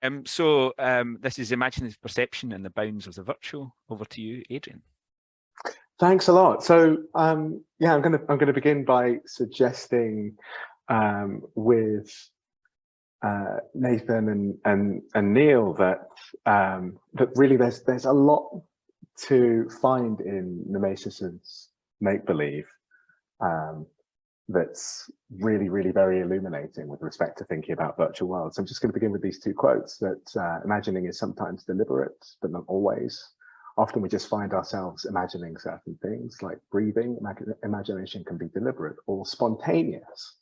This is imaginative perception and the bounds of the virtual. Over to you, Adrian. Thanks a lot. So yeah, I'm gonna begin by suggesting with Nathan and Neil that that really there's a lot to find in Nemesis's make-believe that's really very illuminating with respect to thinking about virtual worlds. I'm just going to begin with these two quotes that imagining is sometimes deliberate, but not always. Often we just find ourselves imagining certain things like breathing. Imagination can be deliberate or spontaneous.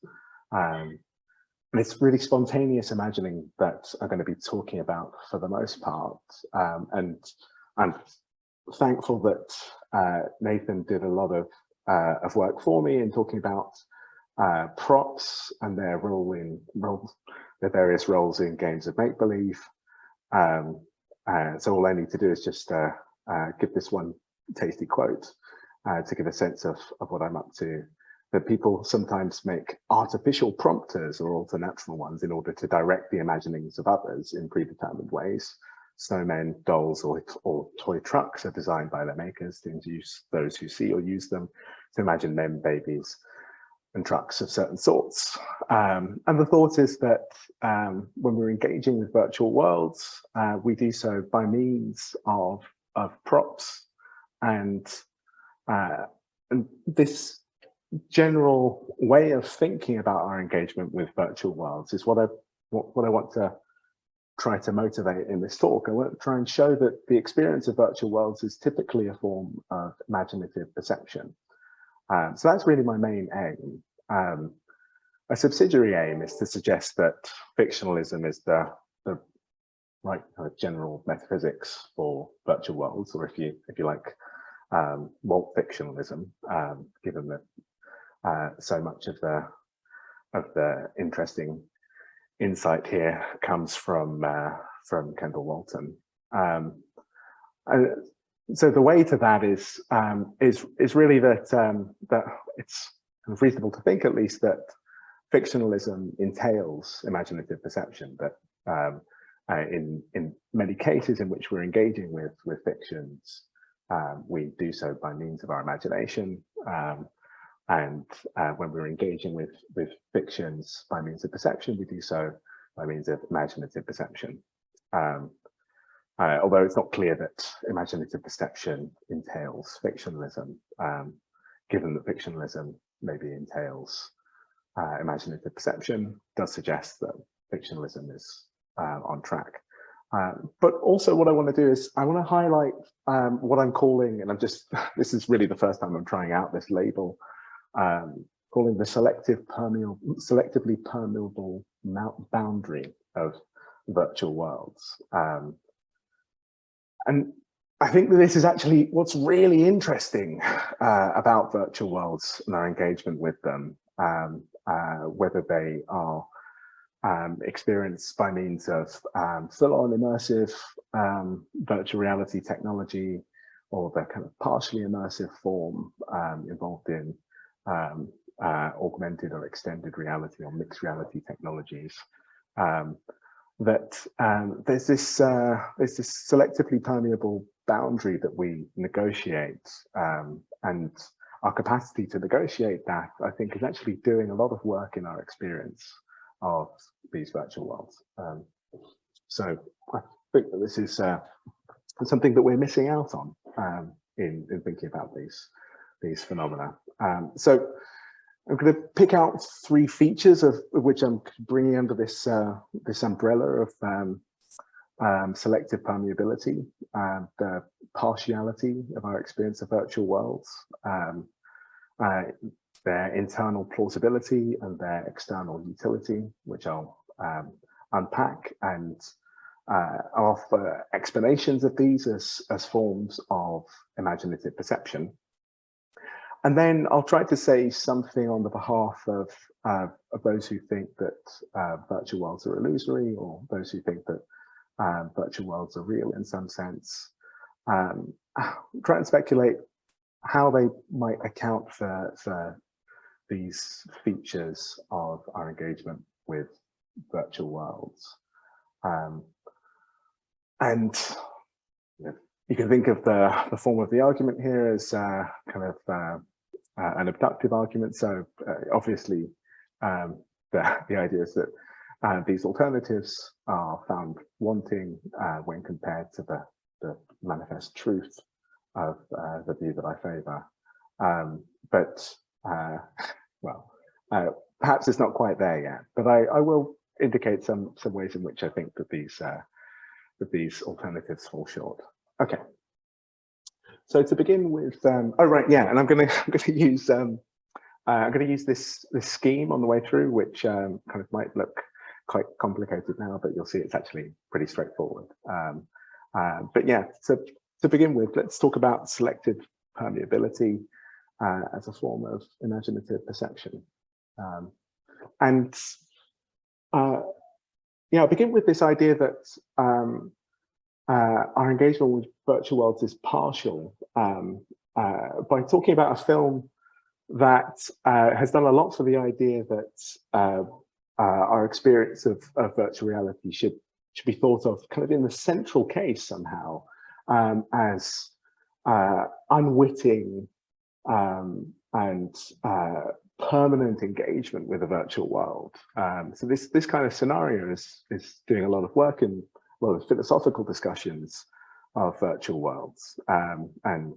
And it's really spontaneous imagining that I'm going to be talking about for the most part. And I'm thankful that Nathan did a lot of work for me in talking about props and their their various roles in games of make-believe. So all I need to do is just give this one tasty quote to give a sense of what I'm up to. That people sometimes make artificial prompters or alternatural ones in order to direct the imaginings of others in predetermined ways. Snowmen, dolls, or toy trucks are designed by their makers to induce those who see or use them to imagine men, babies, and trucks of certain sorts. And the thought is that when we're engaging with virtual worlds, we do so by means of props, and this general way of thinking about our engagement with virtual worlds is what I want to try to motivate in this talk. I want to try and show that the experience of virtual worlds is typically a form of imaginative perception. So that's really my main aim. A subsidiary aim is to suggest that fictionalism is the right kind of general metaphysics for virtual worlds, or if you like, Walt fictionalism, given that so much of the interesting insight here comes from Kendall Walton. And so the way to that is really that that it's reasonable to think, at least, that fictionalism entails imaginative perception. That in many cases in which we're engaging with fictions, we do so by means of our imagination. And when we're engaging with fictions by means of perception, we do so by means of imaginative perception. Although it's not clear that imaginative perception entails fictionalism, given that fictionalism maybe entails imaginative perception, does suggest that fictionalism is on track. But also what I want to do is I want to highlight what I'm calling, and this is really the first time I'm trying out this label, calling the selectively permeable boundary of virtual worlds. And I think that this is actually what's really interesting about virtual worlds and our engagement with them, whether they are experienced by means of full-on immersive virtual reality technology, or the kind of partially immersive form involved in augmented or extended reality or mixed reality technologies. There's this selectively permeable boundary that we negotiate, and our capacity to negotiate that, I think, is actually doing a lot of work in our experience of these virtual worlds. So I think that this is something that we're missing out on in thinking about these phenomena. So I'm going to pick out three features of which I'm bringing under this this umbrella of selective permeability, the partiality of our experience of virtual worlds, their internal plausibility and their external utility, which I'll unpack and offer explanations of these as forms of imaginative perception. And then I'll try to say something on the behalf of those who think that virtual worlds are illusory, or those who think that virtual worlds are real in some sense. Try and speculate how they might account for these features of our engagement with virtual worlds. And you can think of the form of the argument here as kind of an abductive argument. So obviously, the idea is that these alternatives are found wanting when compared to the manifest truth of the view that I favor. Well, perhaps it's not quite there yet, but I will indicate some ways in which I think that these alternatives fall short. Okay. So to begin with, oh right, yeah, and I'm going to use this scheme on the way through, which kind of might look quite complicated now, but you'll see it's actually pretty straightforward. But yeah, so to begin with, let's talk about selective permeability as a form of imaginative perception. Yeah, I'll begin with this idea that our engagement with virtual worlds is partial by talking about a film that has done a lot for the idea that our experience of virtual reality should be thought of kind of in the central case somehow as unwitting and permanent engagement with a virtual world. So this kind of scenario is doing a lot of work in a lot of philosophical discussions of virtual worlds, and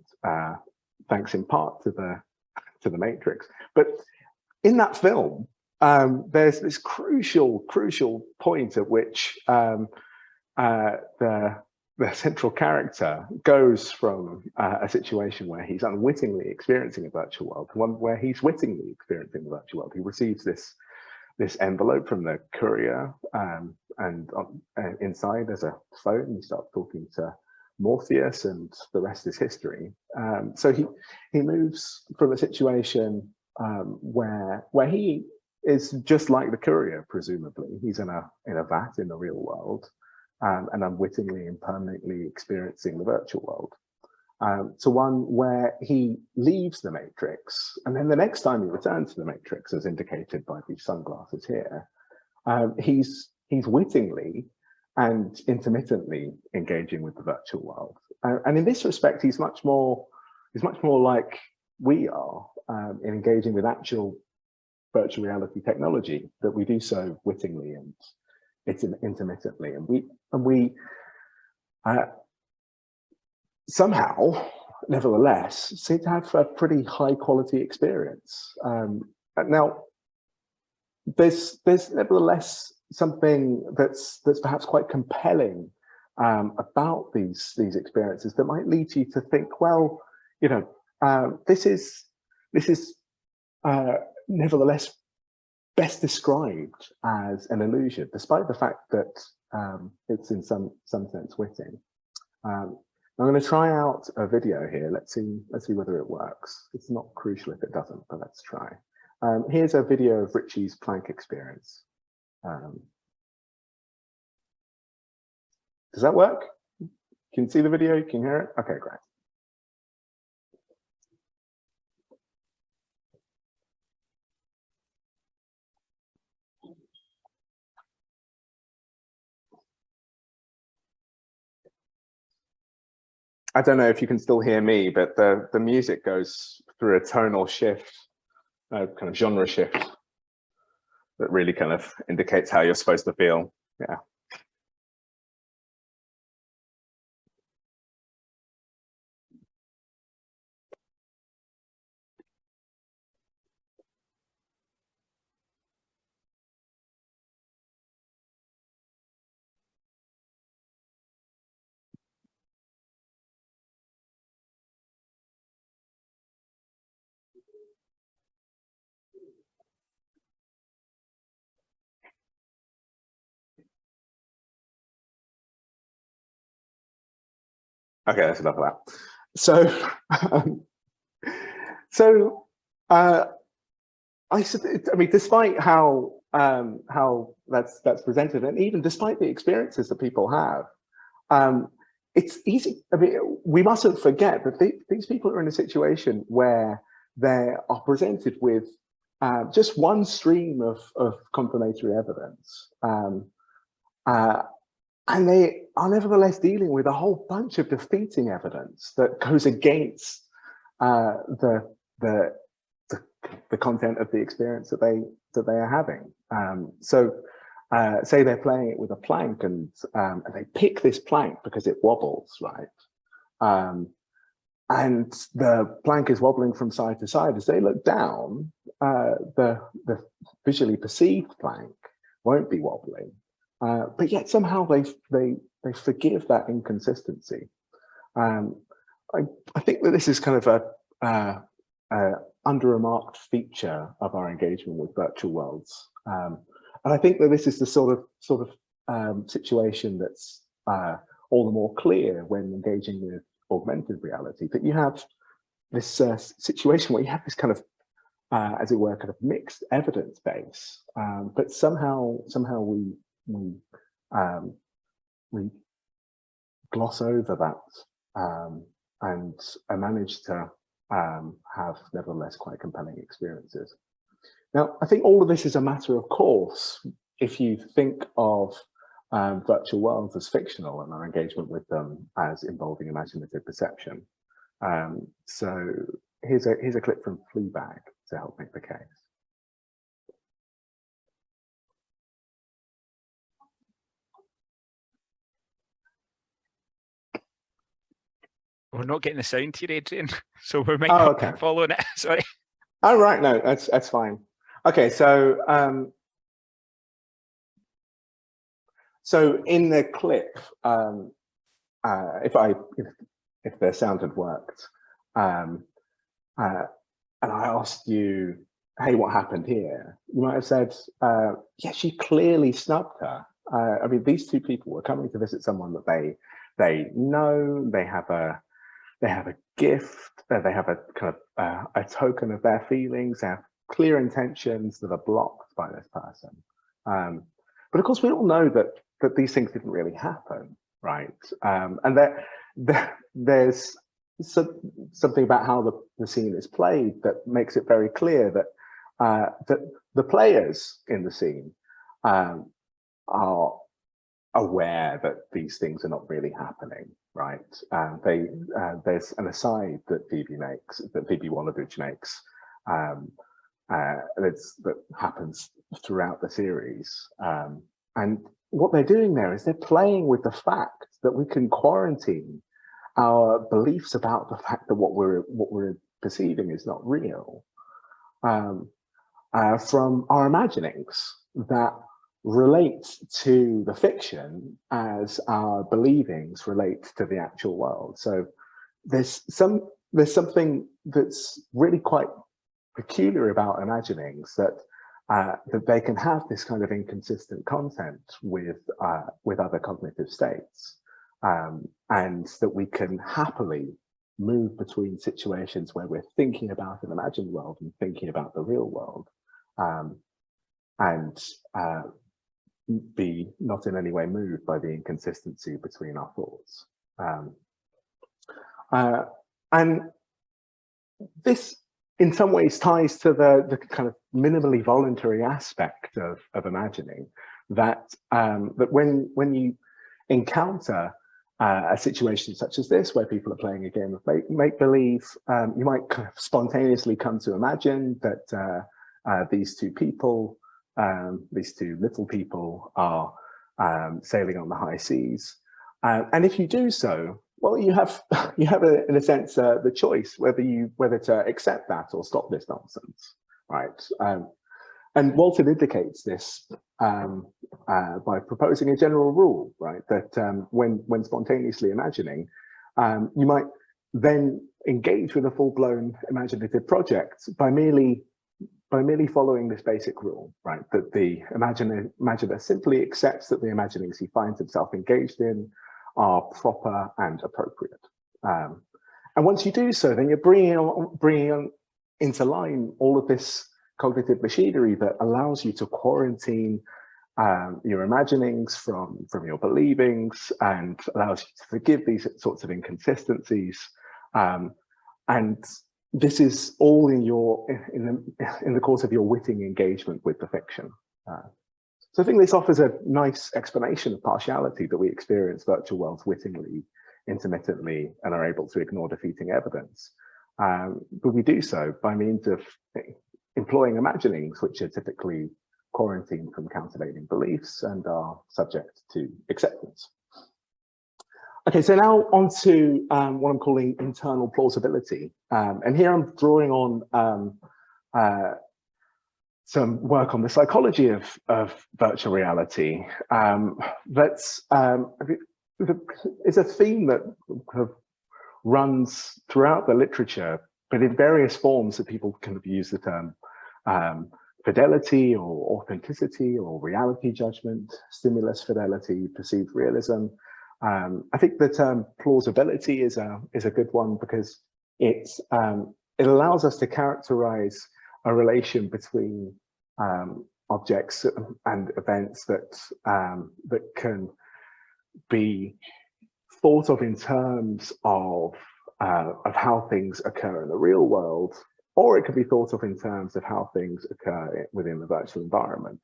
thanks in part to the Matrix. But in that film, there's this crucial point at which the central character goes from a situation where he's unwittingly experiencing a virtual world to one where he's wittingly experiencing the virtual world. He receives this envelope from the courier, and inside there's a phone. He starts talking to Morpheus, and the rest is history. So he moves from a situation where he is just like the courier, presumably. He's in a vat in the real world, and unwittingly and permanently experiencing the virtual world, to one where he leaves the Matrix, and then the next time he returns to the Matrix, as indicated by these sunglasses here, he's wittingly and intermittently engaging with the virtual world. And in this respect, he's much more like we are in engaging with actual virtual reality technology, that we do so wittingly and intermittently, and we somehow, nevertheless, seem to have a pretty high quality experience. Now, there's nevertheless something that's perhaps quite compelling about these experiences that might lead you to think, well, you know, this is nevertheless best described as an illusion, despite the fact that it's in some sense witting. I'm going to try out a video here. Let's see whether it works. It's not crucial if it doesn't, but let's try. Here's a video of Richie's plank experience. Does that work? Can you see the video? Can you hear it? Okay, great. I don't know if you can still hear me, but the music goes through a tonal shift, a kind of genre shift that really kind of indicates how you're supposed to feel. Yeah. Okay, that's enough of that. So, I mean, despite how that's presented, and even despite the experiences that people have, it's easy. I mean, we mustn't forget that these people are in a situation where they are presented with just one stream of confirmatory evidence, and they are nevertheless dealing with a whole bunch of defeating evidence that goes against the content of the experience that they are having. Say they're playing it with a plank, and they pick this plank because it wobbles, right? And the plank is wobbling from side to side. As they look down, the visually perceived plank won't be wobbling, but yet somehow they forgive that inconsistency. I think that this is kind of a under-remarked feature of our engagement with virtual worlds, and I think that this is the sort of situation that's all the more clear when engaging with augmented reality, that you have this situation where you have this kind of, as it were, kind of mixed evidence base, but somehow we gloss over that and manage to have nevertheless quite compelling experiences. Now, I think all of this is a matter of course if you think of virtual worlds as fictional and our engagement with them as involving imaginative perception. So here's a clip from Fleabag to help make the case. We're not getting the sound here, Adrian, so we might not be following it. Sorry. Oh, right, no, that's fine. Okay, so so in the clip, if the sound had worked, and I asked you, hey, what happened here? You might have said, yeah, she clearly snubbed her. I mean, these two people were coming to visit someone that they know, they have a gift, they have a kind of a token of their feelings, they have clear intentions that are blocked by this person. But of course, we all know that these things didn't really happen, right? And there's something about how the scene is played that makes it very clear that the players in the scene are aware that these things are not really happening, right? There's an aside that Phoebe Waller-Bridge makes that happens throughout the series, and what they're doing there is they're playing with the fact that we can quarantine our beliefs about the fact that what we're perceiving is not real from our imaginings that relate to the fiction as our believings relate to the actual world. So there's something that's really quite peculiar about imaginings, that they can have this kind of inconsistent content with other cognitive states, and that we can happily move between situations where we're thinking about an imagined world and thinking about the real world, and be not in any way moved by the inconsistency between our thoughts. And this, in some ways, ties to the kind of minimally voluntary aspect of imagining, that when you encounter a situation such as this, where people are playing a game of make-believe, you might kind of spontaneously come to imagine that these two people, these two little people, are sailing on the high seas. And if you do so, well, you have in a sense the choice whether to accept that or stop this nonsense, right? And Walton indicates this by proposing a general rule, right? That when spontaneously imagining, you might then engage with a full-blown imaginative project by merely following this basic rule, right? That the imaginer simply accepts that the imaginings he finds himself engaged in are proper and appropriate. And once you do so, then you're bringing into line all of this cognitive machinery that allows you to quarantine your imaginings from your believings, and allows you to forgive these sorts of inconsistencies. And this is all in the course of your witting engagement with the fiction. So I think this offers a nice explanation of partiality, that we experience virtual worlds wittingly, intermittently, and are able to ignore defeating evidence. But we do so by means of employing imaginings, which are typically quarantined from countervailing beliefs and are subject to acceptance. Okay, so now on to what I'm calling internal plausibility. And here I'm drawing on some work on the psychology of virtual reality. That's is a theme that kind of runs throughout the literature, but in various forms that people kind of use the term fidelity or authenticity or reality judgment, stimulus fidelity, perceived realism. I think the term plausibility is a good one, because it allows us to characterize a relation between objects and events that can be thought of in terms of how things occur in the real world, or it could be thought of in terms of how things occur within the virtual environment.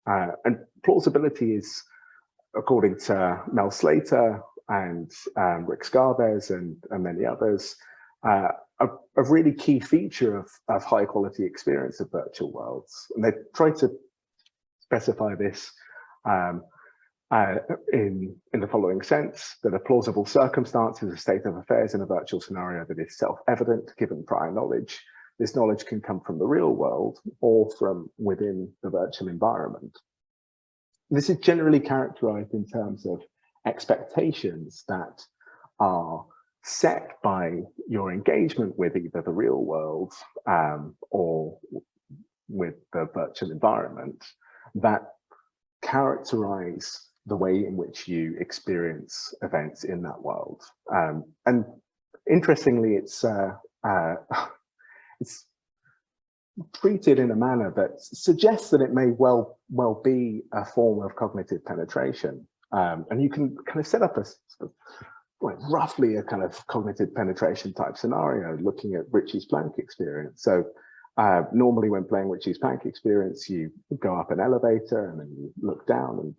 And plausibility is, according to Mel Slater and Rick Skarbez and many others, a really key feature of high quality experience of virtual worlds. And they try to specify this in the following sense: that a plausible circumstance is a state of affairs in a virtual scenario that is self-evident given prior knowledge. This knowledge can come from the real world or from within the virtual environment. This is generally characterized in terms of expectations that are set by your engagement with either the real world or with the virtual environment, that characterize the way in which you experience events in that world. And interestingly, it's treated in a manner that suggests that it may well be a form of cognitive penetration. And you can kind of set up roughly a kind of cognitive penetration type scenario, looking at Ritchie's plank experience. So normally when playing Ritchie's plank experience, you go up an elevator and then you look down and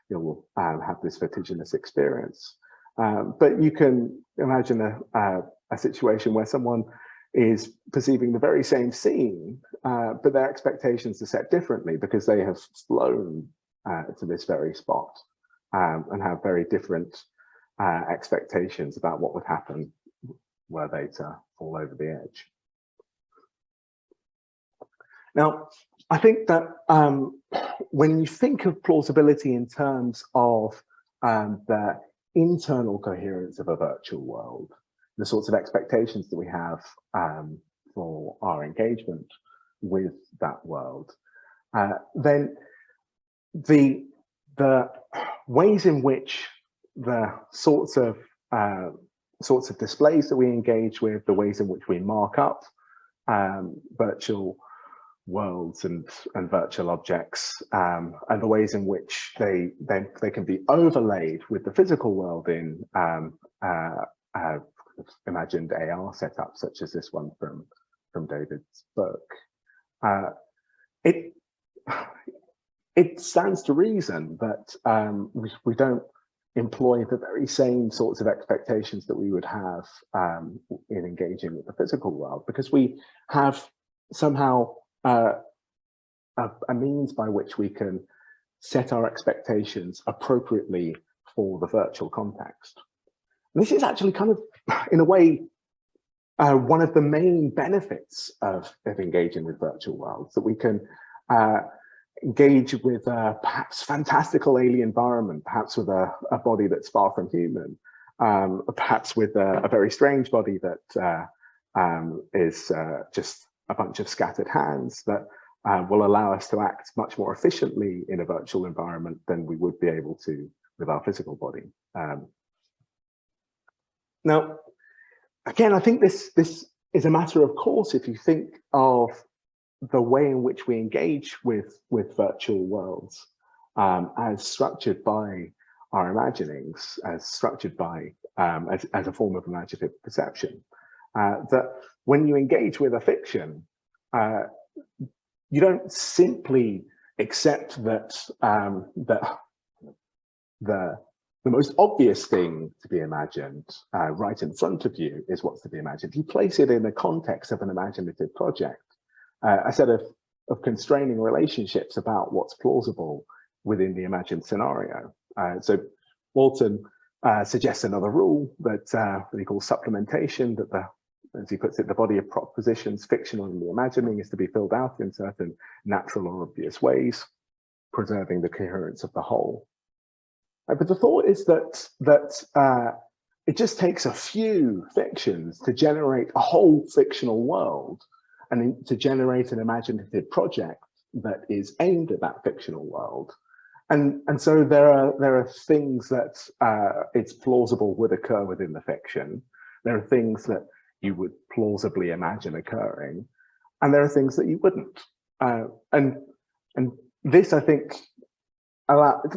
you'll have this vertiginous experience. But you can imagine a situation where someone is perceiving the very same scene, but their expectations are set differently because they have flown to this very spot and have very different expectations about what would happen were they to fall over the edge. Now, I think that when you think of plausibility in terms of the internal coherence of a virtual world, the sorts of expectations that we have for our engagement with that world, then the ways in which the sorts of displays that we engage with, the ways in which we mark up virtual worlds and virtual objects, and the ways in which they can be overlaid with the physical world in imagined AR setups, such as this one from David's book. It stands to reason that we don't employ the very same sorts of expectations that we would have in engaging with the physical world, because we have somehow a means by which we can set our expectations appropriately for the virtual context. And this is actually kind of, in a way, one of the main benefits of engaging with virtual worlds, that we can engage with a perhaps fantastical alien environment, perhaps with a body that's far from human, perhaps with a very strange body that is just a bunch of scattered hands, that will allow us to act much more efficiently in a virtual environment than we would be able to with our physical body. Now, again, I think this is a matter of course if you think of the way in which we engage with virtual worlds as structured by our imaginings, as structured by as a form of imaginative perception. That when you engage with a fiction, you don't simply except that the most obvious thing to be imagined right in front of you is what's to be imagined. You place it in the context of an imaginative project, a set of constraining relationships about what's plausible within the imagined scenario. So Walton suggests another rule that he calls supplementation, that as he puts it, the body of propositions, fictional and the imagining, is to be filled out in certain natural or obvious ways, preserving the coherence of the whole. But the thought is that it just takes a few fictions to generate a whole fictional world, and to generate an imaginative project that is aimed at that fictional world. And so there are things that it's plausible would occur within the fiction. There are things that you would plausibly imagine occurring, and there are things that you wouldn't. And this, I think,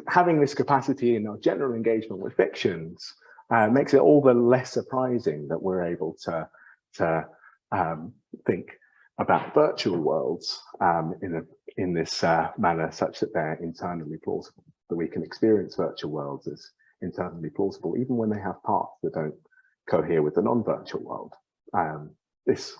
having this capacity in our general engagement with fictions makes it all the less surprising that we're able to think about virtual worlds in this manner, such that they're internally plausible, that we can experience virtual worlds as internally plausible, even when they have parts that don't cohere with the non-virtual world. This,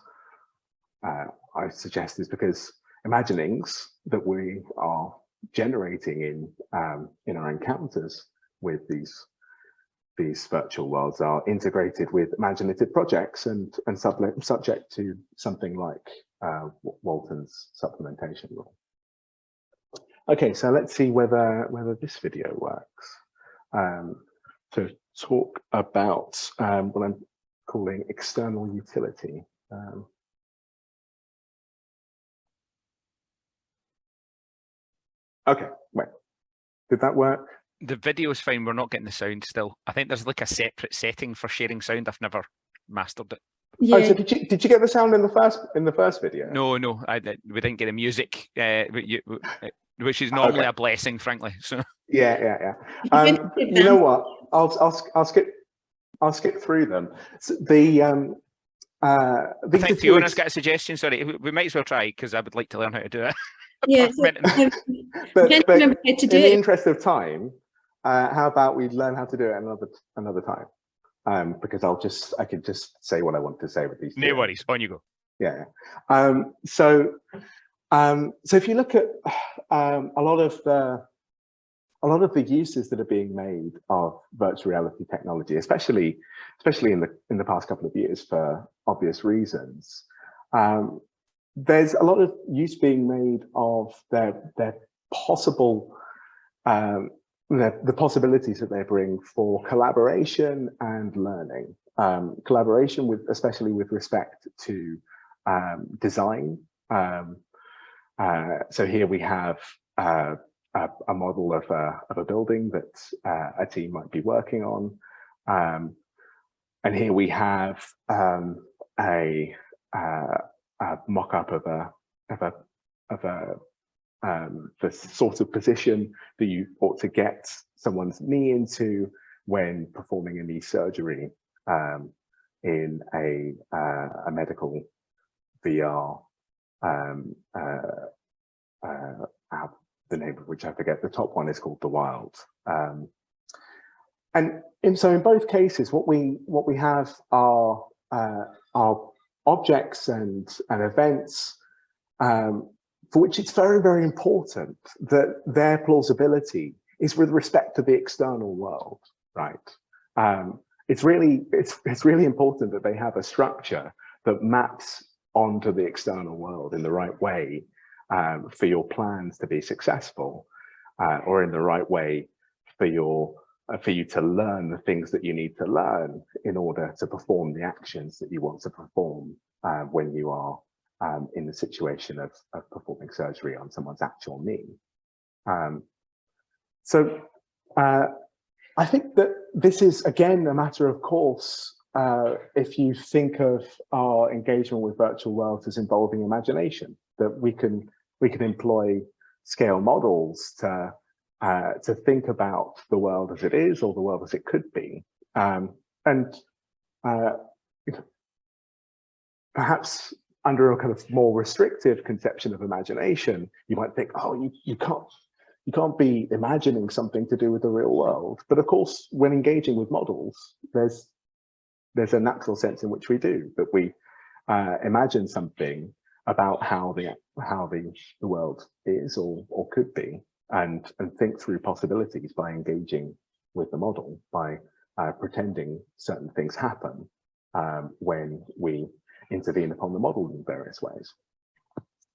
I suggest, is because imaginings that we are generating in our encounters with these virtual worlds are integrated with imaginative projects and subject to something like Walton's supplementation rule. Okay, so let's see whether this video works to talk about what I'm calling external utility. Okay, wait, did that work? The video's fine, we're not getting the sound still. I think there's like a separate setting for sharing sound. I've never mastered it. Yeah. Oh, so did you get the sound in the first video? No, we didn't get the music, which is normally a blessing, frankly. So yeah. You know what? I'll skip through them. So I think Fiona's got a suggestion. Sorry, we might as well try, because I would like to learn how to do it. Yeah, but in the interest of time, how about we learn how to do it another time? Because I could just say what I want to say with these. No worries, on you go. Yeah. So if you look at a lot of the uses that are being made of virtual reality technology, especially in the past couple of years for obvious reasons, there's a lot of use being made of their possible the possibilities that they bring for collaboration and learning. Collaboration especially with respect to design. So here we have a model of a building that a team might be working on, and here we have a mock-up of the sort of position that you ought to get someone's knee into when performing a knee surgery in a medical VR the name of which I forget. The top one is called The Wild. So in both cases, what we have are objects and events for which it's very, very important that their plausibility is with respect to the external world, right? It's really important that they have a structure that maps onto the external world in the right way for your plans to be successful, or in the right way for you to learn the things that you need to learn in order to perform the actions that you want to perform when you are in the situation of performing surgery on someone's actual knee. So I think that this is, again, a matter of course, if you think of our engagement with virtual worlds as involving imagination, that we can employ scale models to think about the world as it is, or the world as it could be, and perhaps under a kind of more restrictive conception of imagination, you might think, oh, you can't be imagining something to do with the real world. But of course, when engaging with models, there's a natural sense in which we do, that we imagine something about how the world is or could be, and think through possibilities by engaging with the model, by pretending certain things happen when we intervene upon the model in various ways.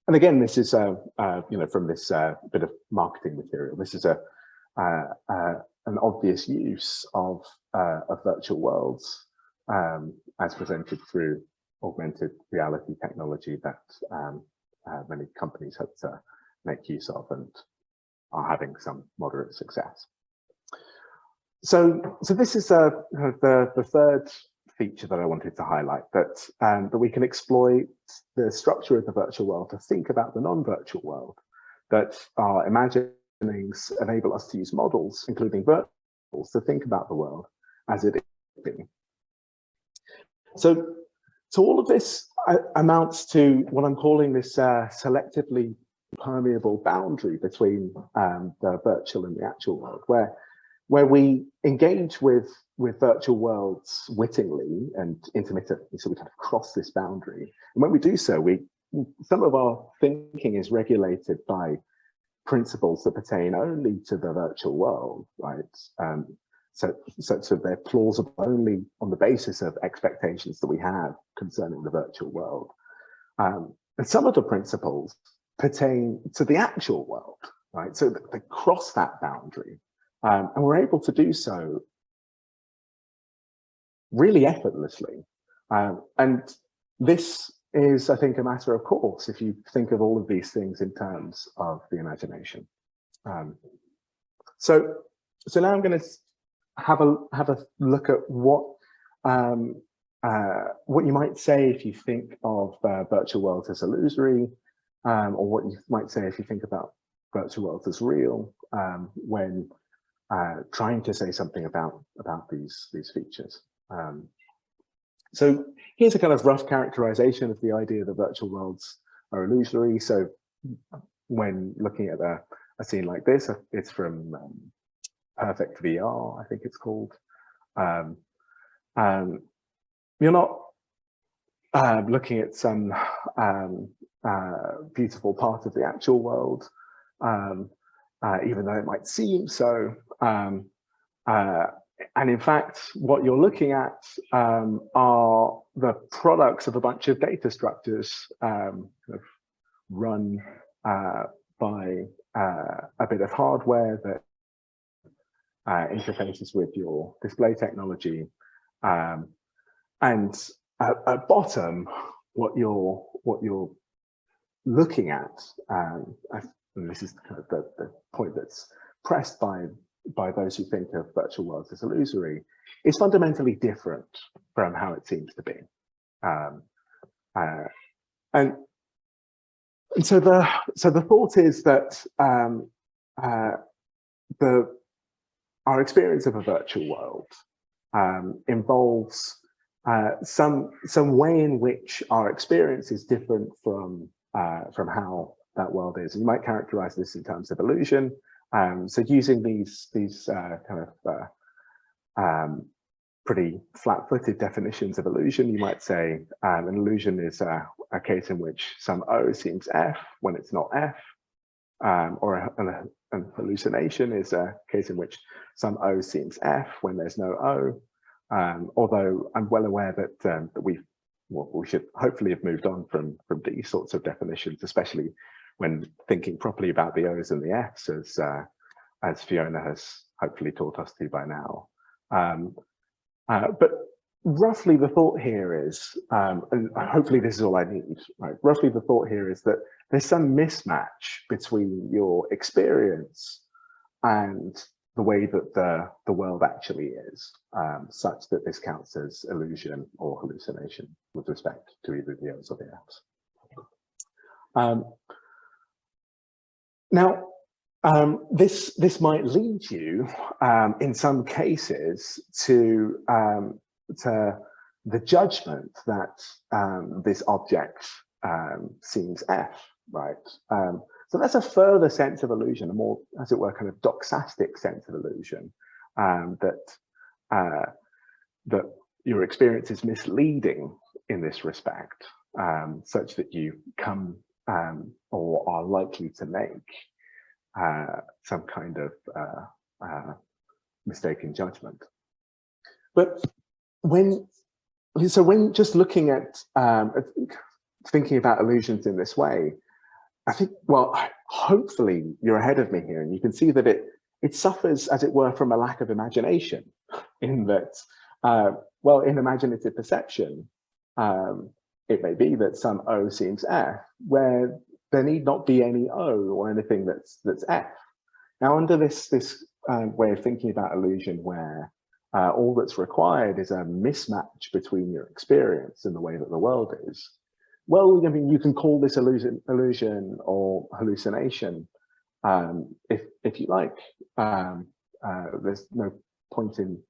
And again, this is from this bit of marketing material. This is an obvious use of virtual worlds as presented through augmented reality technology that many companies hope to make use of and are having some moderate success. So this is the third feature that I wanted to highlight, that we can exploit the structure of the virtual world to think about the non-virtual world, that our imaginings enable us to use models, including virtuals, to think about the world as it is. So all of this amounts to what I'm calling this selectively permeable boundary between the virtual and the actual world, where we engage with virtual worlds wittingly and intermittently, so we kind of cross this boundary. And when we do so, some of our thinking is regulated by principles that pertain only to the virtual world, right? So they're plausible only on the basis of expectations that we have concerning the virtual world. And some of the principles pertain to the actual world, right? So they cross that boundary. And we're able to do so really effortlessly. And this is, I think, a matter of course, if you think of all of these things in terms of the imagination. So now I'm going to have a look at what you might say if you think of virtual worlds as illusory, or what you might say if you think about virtual worlds as real, when trying to say something about these features. So here's a kind of rough characterization of the idea that virtual worlds are illusory. So when looking at a scene like this, it's from Perfect VR, I think it's called. You're not looking at some beautiful part of the actual world, even though it might seem so. And in fact, what you're looking at are the products of a bunch of data structures run by a bit of hardware that interfaces with your display technology. And at bottom, what you're looking at, and this is kind of the point that's pressed by those who think of virtual worlds as illusory, is fundamentally different from how it seems to be. And so the thought is that our experience of a virtual world involves some way in which our experience is different from how that world is. And you might characterize this in terms of illusion. So using these kind of pretty flat-footed definitions of illusion, you might say an illusion is a case in which some O seems F when it's not F, or an hallucination is a case in which some O seems F when there's no O. Although I'm well aware that we should hopefully have moved on from these sorts of definitions, especially when thinking properly about the O's and the F's, as Fiona has hopefully taught us to by now. But roughly the thought here is, and hopefully this is all I need, right? Roughly the thought here is that there's some mismatch between your experience and the way that the world actually is, such that this counts as illusion or hallucination with respect to either the O's or the F's. Now, this might lead you, in some cases, to the judgment that this object seems F, right? So that's a further sense of illusion, a more, as it were, kind of doxastic sense of illusion, that your experience is misleading in this respect, such that you come or are likely to make some kind of mistaken judgment. But when just looking at thinking about illusions in this way, I think, well, hopefully you're ahead of me here, and you can see that it suffers, as it were, from a lack of imagination, in that, well, in imaginative perception, it may be that some O seems F, where there need not be any O or anything that's F. Now, under this way of thinking about illusion, where all that's required is a mismatch between your experience and the way that the world is, well, I mean, you can call this illusion or hallucination, if you like. There's no point in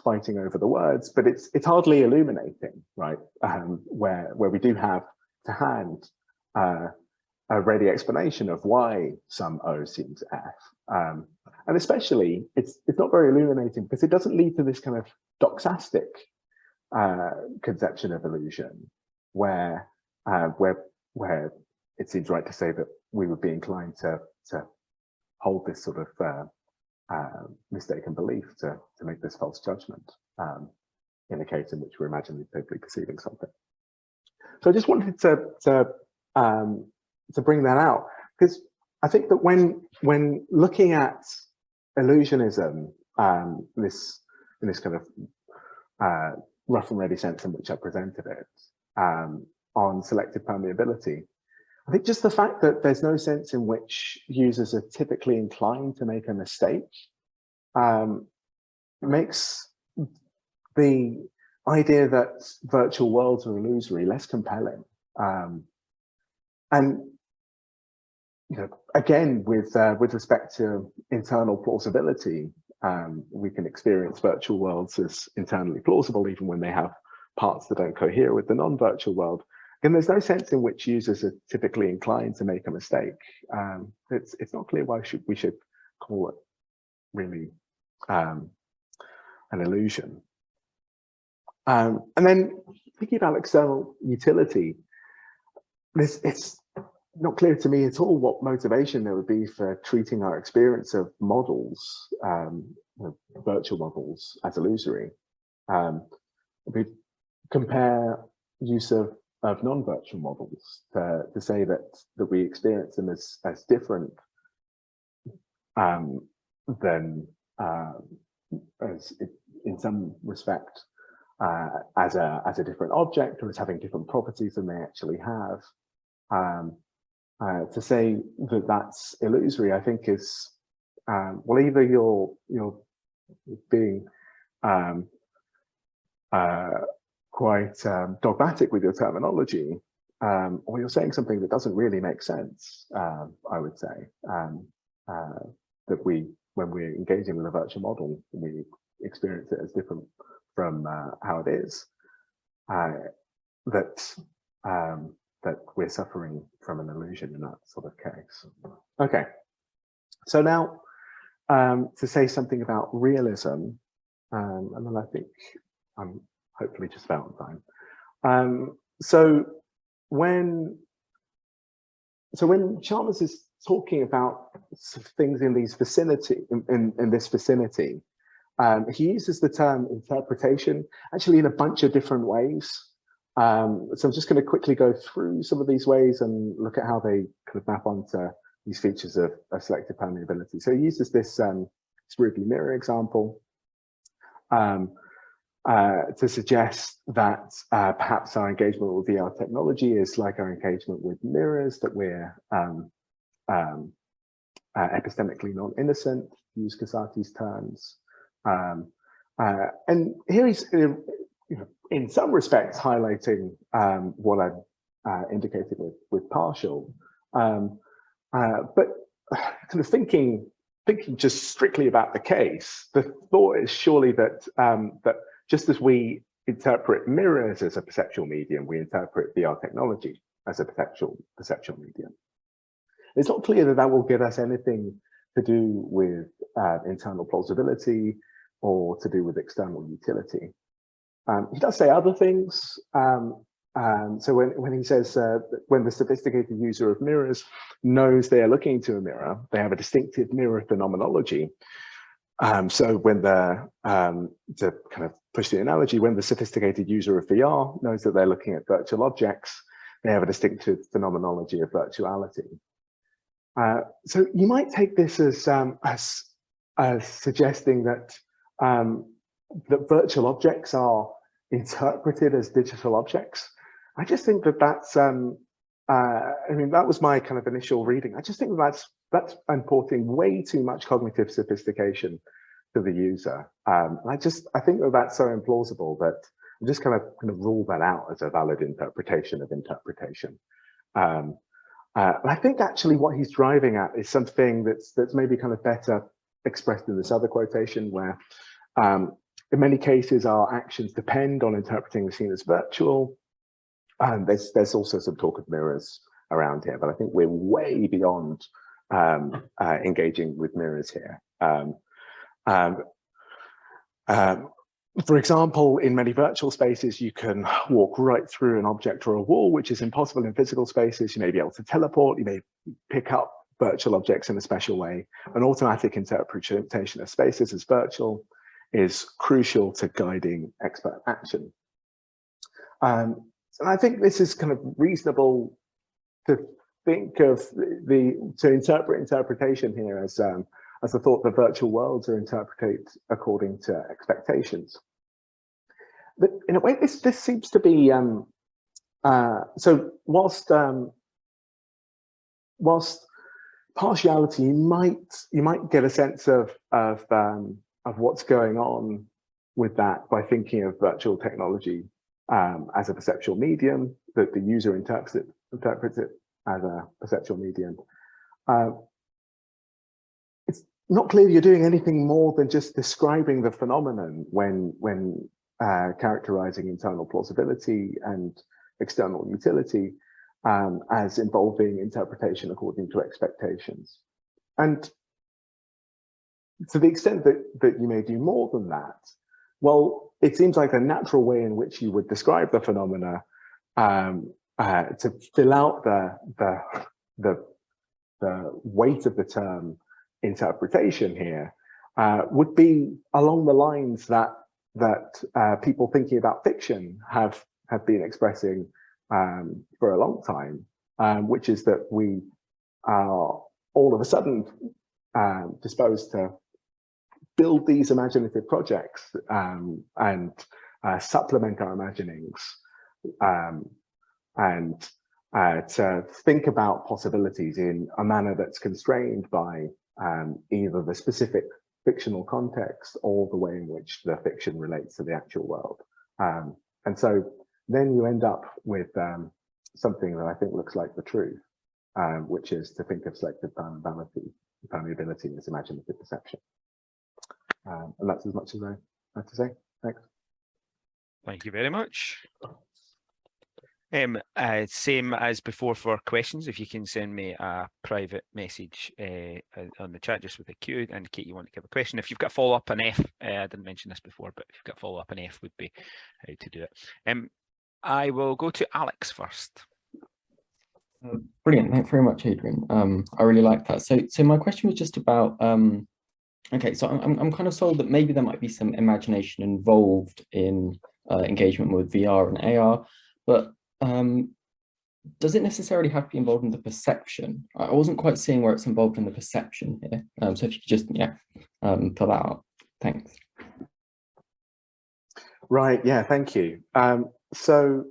fighting over the words, but it's hardly illuminating, right? Where we do have to hand a ready explanation of why some O seems F, and especially it's not very illuminating because it doesn't lead to this kind of doxastic conception of illusion, where it seems right to say that we would be inclined to hold this sort of mistaken belief, to make this false judgment in a case in which we're imaginatively perceiving something. So I just wanted to bring that out, because I think that when looking at illusionism, in this kind of rough and ready sense in which I presented it, on selective permeability, I think just the fact that there's no sense in which users are typically inclined to make a mistake makes the idea that virtual worlds are illusory less compelling. And you know, again, with respect to internal plausibility, we can experience virtual worlds as internally plausible, even when they have parts that don't cohere with the non-virtual world. And there's no sense in which users are typically inclined to make a mistake. It's not clear why we should call it really an illusion. And then thinking about external utility, it's not clear to me at all what motivation there would be for treating our experience of models, virtual models, as illusory. We compare use of non-virtual models to say that we experience them as different than as in some respect as a different object, or as having different properties than they actually have. To say that that's illusory, I think is well, either you're being quite dogmatic with your terminology, or you're saying something that doesn't really make sense. I would say that when we're engaging with a virtual model, we experience it as different from how it is. That we're suffering from an illusion in that sort of case. Okay, so now to say something about realism, and then I think I'm hopefully just about on time. So when Chalmers is talking about things in these vicinity, in this vicinity, he uses the term interpretation actually in a bunch of different ways. So I'm just going to quickly go through some of these ways and look at how they kind of map onto these features of selective permeability. So he uses this Ruby mirror example to suggest that perhaps our engagement with VR technology is like our engagement with mirrors, that we're epistemically non-innocent, to use Casati's terms. And here he's in some respects highlighting what I indicated with partial, but kind of thinking just strictly about the case, the thought is surely that that just as we interpret mirrors as a perceptual medium, we interpret VR technology as a perceptual medium. It's not clear that that will get us anything to do with internal plausibility or to do with external utility. He does say other things. So when he says when the sophisticated user of mirrors knows they are looking into a mirror, they have a distinctive mirror phenomenology. So when to kind of push the analogy, when the sophisticated user of VR knows that they're looking at virtual objects, they have a distinctive phenomenology of virtuality. So you might take this as suggesting that that virtual objects are interpreted as digital objects. I just think that that's, I mean, that was my kind of initial reading. I just think that's importing way too much cognitive sophistication to the user. And I think that that's so implausible that I'm just kind of rule that out as a valid interpretation of interpretation. And I think actually what he's driving at is something that's maybe kind of better expressed in this other quotation where in many cases our actions depend on interpreting the scene as virtual. And there's also some talk of mirrors around here, but I think we're way beyond engaging with mirrors here. For example, in many virtual spaces, you can walk right through an object or a wall, which is impossible in physical spaces. You may be able to teleport, you may pick up virtual objects in a special way. An automatic interpretation of spaces as virtual is crucial to guiding expert action. And I think this is kind of reasonable to think of to interpret interpretation here as the thought that virtual worlds are interpreted according to expectations. But in a way, this seems to be so whilst partiality, you might get a sense of what's going on with that by thinking of virtual technology as a perceptual medium, that the user interprets it as a perceptual medium. It's not clear you're doing anything more than just describing the phenomenon when characterizing internal plausibility and external utility as involving interpretation according to expectations. And to the extent that you may do more than that, well, it seems like a natural way in which you would describe the phenomena to fill out the weight of the term interpretation here would be along the lines that people thinking about fiction have been expressing for a long time, which is that we are all of a sudden disposed to build these imaginative projects and supplement our imaginings and to think about possibilities in a manner that's constrained by either the specific fictional context or the way in which the fiction relates to the actual world. And so then you end up with something that I think looks like the truth, which is to think of selective permeability as imaginative perception. And that's as much as I have to say. Thanks. Thank you very much. Same as before for questions, if you can send me a private message on the chat just with a Q to indicate you want to give a question. If you've got follow-up on F, I didn't mention this before, but if you've got follow-up on F would be how to do it. I will go to Alex first. Brilliant, thanks very much, Adrian. I really like that. So my question was just about, okay, so I'm kind of sold that maybe there might be some imagination involved in engagement with VR and AR, but does it necessarily have to be involved in the perception? I wasn't quite seeing where it's involved in the perception here. So if you could just, pull that out. Thanks. Right, yeah, thank you. So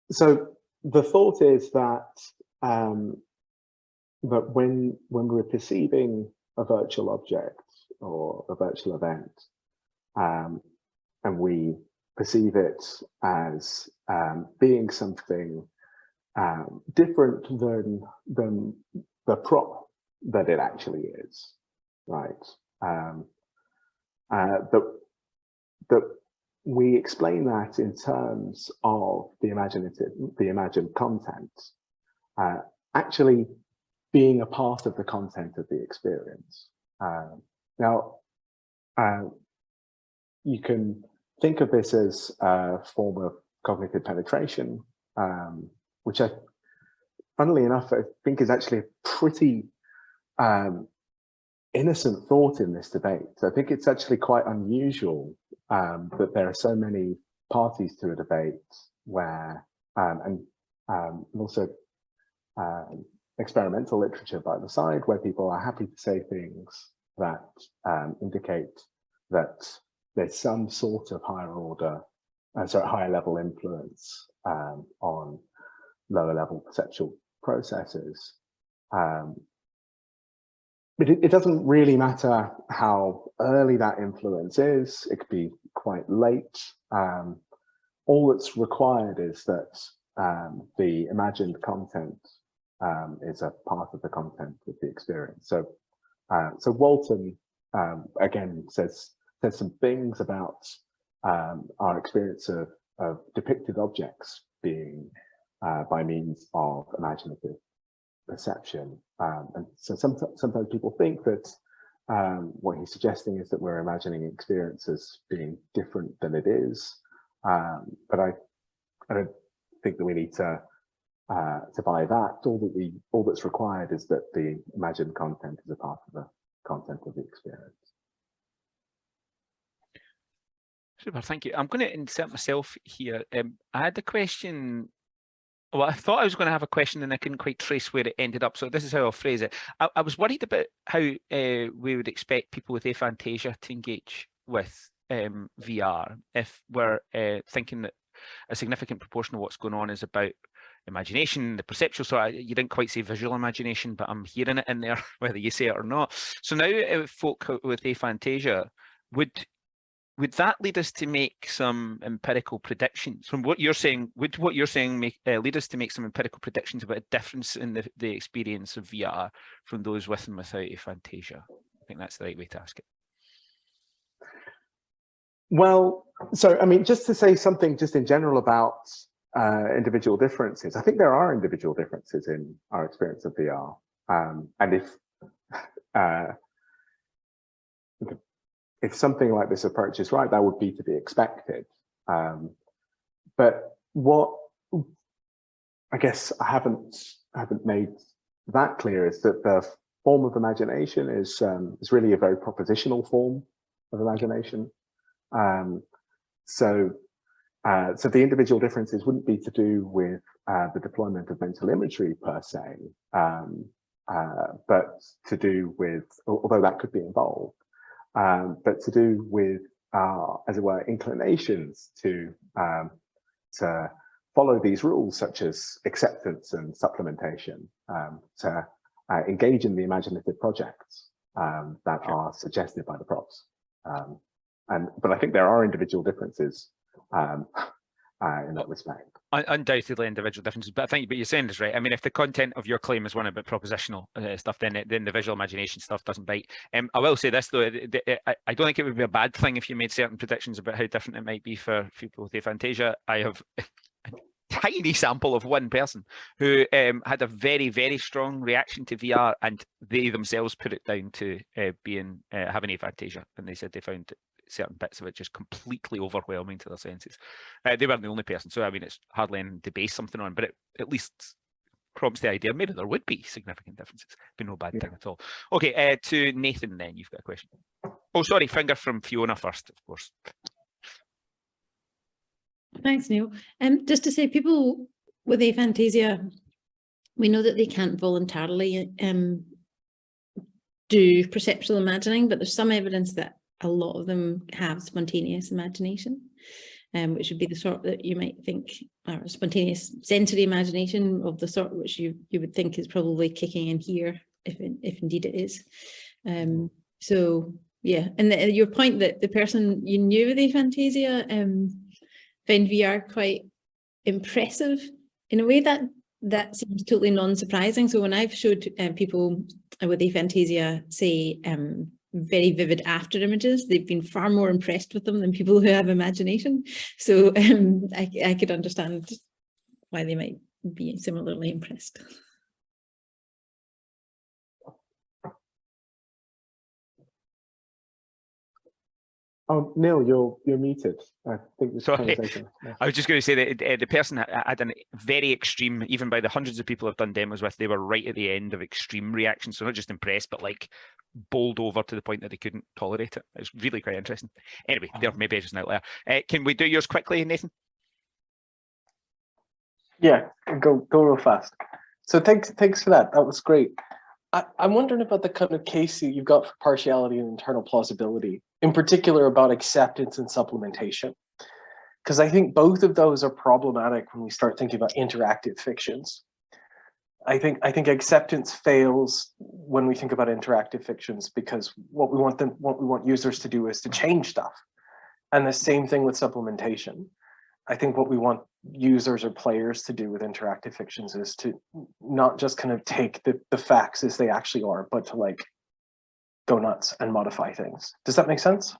the thought is that that when we're perceiving a virtual object or a virtual event, and we perceive it as being something different than the prop that it actually is, right? that we explain that in terms of the imagined content, actually being a part of the content of the experience. Now, you can think of this as a form of cognitive penetration, which funnily enough, I think is actually a pretty innocent thought in this debate. I think it's actually quite unusual that there are so many parties to a debate where, and also experimental literature by the side, where people are happy to say things that indicate that there's some sort of higher level influence on lower level perceptual processes. But it doesn't really matter how early that influence is. It could be quite late. All that's required is that the imagined content is a part of the content of the experience. So Walton again says some things about our experience of depicted objects being by means of imaginative perception. And so sometimes people think that what he's suggesting is that we're imagining experience as being different than it is. But I don't think that we need to buy that. All that's required is that the imagined content is a part of the content of the experience. Super, thank you. I'm going to insert myself here. I had the question. Well, I thought I was going to have a question and I couldn't quite trace where it ended up. So this is how I'll phrase it. I was worried about how we would expect people with aphantasia to engage with VR if we're thinking that a significant proportion of what's going on is about imagination, the perceptual. So you didn't quite say visual imagination, but I'm hearing it in there, whether you say it or not. So now folk with aphantasia, would that lead us to make some empirical predictions from what you're saying? Would what you're saying lead us to make some empirical predictions about a difference in the experience of VR from those with and without aphantasia? I think that's the right way to ask it. Well, so I mean, just to say something just in general about individual differences, I think there are individual differences in our experience of VR. And if something like this approach is right, that would be to be expected. But what I guess I haven't made that clear is that the form of imagination is really a very propositional form of imagination. So the individual differences wouldn't be to do with the deployment of mental imagery per se, but to do with, although that could be involved, but to do with, as it were, inclinations to follow these rules, such as acceptance and supplementation, to engage in the imaginative projects that are suggested by the props. But I think there are individual differences in that respect. Undoubtedly individual differences, but I think you're saying this right. I mean, if the content of your claim is one about propositional stuff, then the visual imagination stuff doesn't bite. I will say this though, I don't think it would be a bad thing if you made certain predictions about how different it might be for people with aphantasia. I have a tiny sample of one person who had a very, very strong reaction to VR, and they themselves put it down to having aphantasia, and they said they found certain bits of it just completely overwhelming to their senses. They weren't the only person, so I mean, it's hardly anything to base something on, but it at least prompts the idea maybe there would be significant differences. Be no bad thing at all. Okay, to Nathan then, you've got a question. Oh, sorry, finger from Fiona first, of course. Thanks, Neil. Just to say, people with aphantasia, we know that they can't voluntarily do perceptual imagining, but there's some evidence that a lot of them have spontaneous imagination, which would be the sort that you might think, or spontaneous sensory imagination of the sort which you would think is probably kicking in here, if indeed it is. So yeah, and your point that the person you knew with aphantasia found VR quite impressive in a way that seems totally non-surprising. So when I've showed people with aphantasia, say, very vivid after images. They've been far more impressed with them than people who have imagination. So I could understand why they might be similarly impressed. Oh, Neil, you're muted. I think this Sorry. conversation. Yeah. I was just going to say that the person had a very extreme, even by the hundreds of people I've done demos with, they were right at the end of extreme reactions. So not just impressed, but like bowled over to the point that they couldn't tolerate it. It's really quite interesting. Anyway, there, maybe just an outlier. Can we do yours quickly, Nathan? Yeah, go real fast. So thanks for that. That was great. I'm wondering about the kind of case that you've got for partiality and internal plausibility, in particular about acceptance and supplementation. Because I think both of those are problematic when we start thinking about interactive fictions. I think acceptance fails when we think about interactive fictions because what we want users to do is to change stuff. And the same thing with supplementation. I think what we want users or players to do with interactive fictions is to not just kind of take the facts as they actually are, but to like go nuts and modify things. Does that make sense?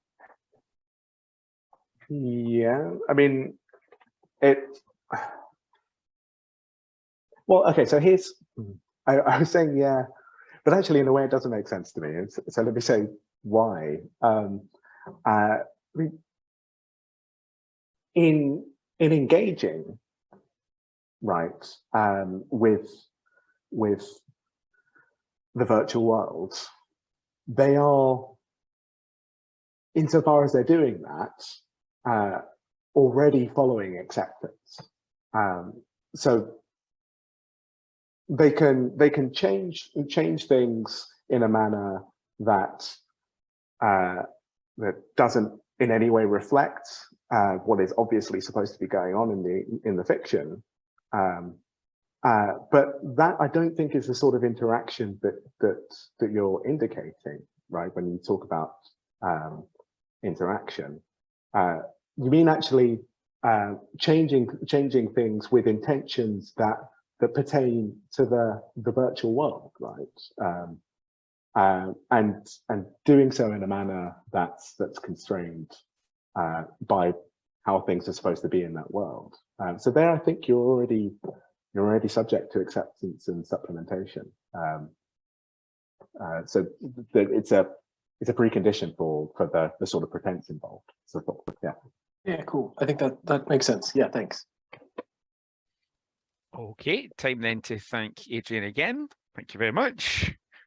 Yeah, I mean, well, okay, so here's, I was saying, yeah, but actually in a way it doesn't make sense to me. So let me say why. I mean, in engaging, right, with the virtual worlds, they are, insofar as they're doing that, already following acceptance. So they can change things in a manner that that doesn't in any way reflect what is obviously supposed to be going on in the fiction. But that I don't think is the sort of interaction that you're indicating, right? When you talk about interaction, you mean actually changing things with intentions that pertain to the virtual world, right? And doing so in a manner that's constrained by how things are supposed to be in that world. So there, I think you're already subject to acceptance and supplementation. So it's a precondition for the sort of pretense involved. So yeah. Yeah, cool. I think that makes sense. Yeah, thanks. Okay, time then to thank Adrian again. Thank you very much.